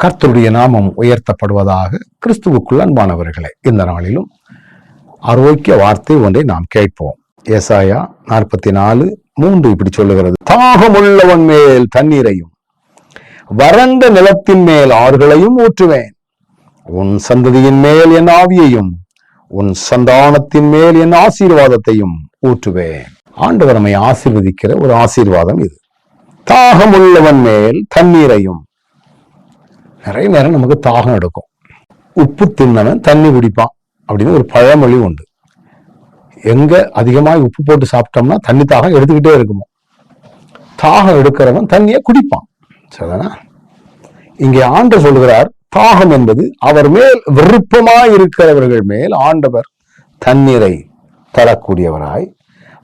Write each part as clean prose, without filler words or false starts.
கர்த்தருடைய நாமம் உயர்த்தப்படுவதாக. கிறிஸ்துவுக்குள் அன்பானவர்களே, இந்த நாளிலும் ஆரோக்கிய வார்த்தை ஒன்றை நாம் கேட்போம். ஏசாயா 44:3 இப்படி சொல்லுகிறது: தாகமுள்ளவன் மேல் தண்ணீரையும் வறண்ட நிலத்தின் மேல் ஆறுகளையும் ஊற்றுவேன். உன் சந்ததியின் மேல் என் ஆவியையும் உன் சந்தானத்தின் மேல் என் ஆசீர்வாதத்தையும் ஊற்றுவேன். ஆண்டவர் நம்மை ஆசீர்வதிக்கிற ஒரு ஆசீர்வாதம் இது. தாகமுள்ளவன் மேல் தண்ணீரையும். நிறைய நேரம் நமக்கு தாகம் எடுக்கும். உப்பு தின்னவன் தண்ணி குடிப்பான் அப்படின்னு ஒரு பழமொழி உண்டு. எங்க அதிகமாக உப்பு போட்டு சாப்பிட்டோம்னா தண்ணி தாகம் எடுத்துக்கிட்டே இருக்குமோ. தாகம் எடுக்கிறவன் தண்ணியை குடிப்பான். சரிதானா? இங்கே ஆண்டவர் சொல்கிறார், தாகம் என்பது அவர் மேல் விருப்பமாய் இருக்கிறவர்கள் மேல் ஆண்டவர் தண்ணீரை தரக்கூடியவராய்,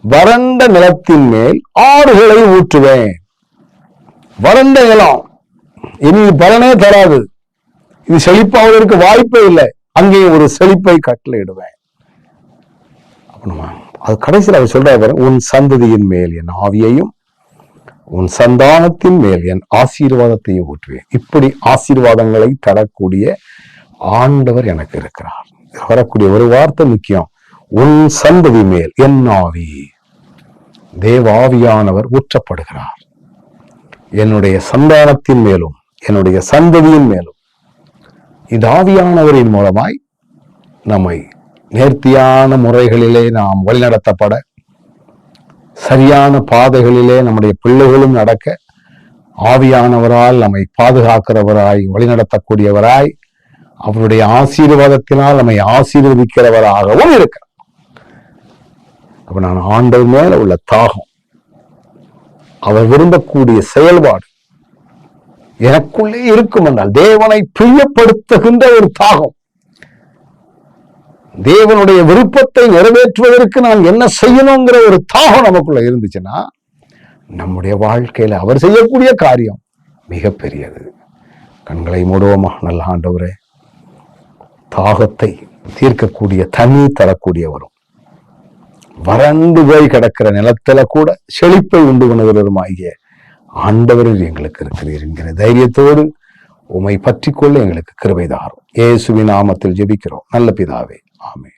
வறண்ட நிலத்தின் மேல் ஆறுகளை ஊற்றுவேன். வறண்ட நிலம் இனி பலனே தராது, இது செழிப்பாவதற்கு வாய்ப்பே இல்லை, அங்கேயும் ஒரு செழிப்பை கட்டளையிடுவேன். அது கடைசியில் அவர் சொல்றாரு, உன் சந்ததியின் மேல் என் ஆவியையும் உன் சந்தானத்தின் மேல் என் ஆசீர்வாதத்தையும் ஊற்றுவேன். இப்படி ஆசீர்வாதங்களை தரக்கூடிய ஆண்டவர் எனக்கு இருக்கிறார். வரக்கூடிய ஒரு வார்த்தை முக்கியம். உன் சந்ததி மேல் என் ஆவி, தேவாவியானவர் ஊற்றப்படுகிறார். என்னுடைய சந்தானத்தின் மேலும் என்னுடைய சந்ததியின் மேலும் இந்த ஆவியானவரின் மூலமாய் நம்மை நேர்த்தியான முறைகளிலே நாம் வழிநடத்தப்பட, சரியான பாதைகளிலே நம்முடைய பிள்ளைகளும் நடக்க, ஆவியானவரால் நம்மை பாதுகாக்கிறவராய், வழிநடத்தக்கூடியவராய், அவருடைய ஆசீர்வாதத்தினால் நம்மை ஆசீர்வதிக்கிறவராகவும் இருக்கிறார். அப்ப நான் ஆண்டவர் மேல உள்ள தாகம், அவர் விரும்பக்கூடிய செயல்பாடு எனக்குள்ளே இருக்கும் என்றால், தேவனை பிரியப்படுத்துகின்ற ஒரு தாகம், தேவனுடைய விருப்பத்தை நிறைவேற்றுவதற்கு நான் என்ன செய்யணுங்கிற ஒரு தாகம் நமக்குள்ள இருந்துச்சுன்னா, நம்முடைய வாழ்க்கையில அவர் செய்யக்கூடிய காரியம் மிகப்பெரியது. கண்களை மூடுவோமா? நல்ல ஆண்டவரே, தாகத்தை தீர்க்கக்கூடிய தண்ணீர் தரக்கூடியவரும், வறண்டு போய் கிடக்கிற நிலத்துல கூட செழிப்பை உண்டு பண்ணுவதுமாகிய ஆண்டவரில் எங்களுக்கு இருக்கிறீர் என்கிற தைரியத்தோடு உம்மை பற்றி கொள்ள எங்களுக்கு கிருபை தாரும். இயேசுவின் நாமத்தில் ஜெபிக்கிறோம் நல்ல பிதாவே, ஆமென்.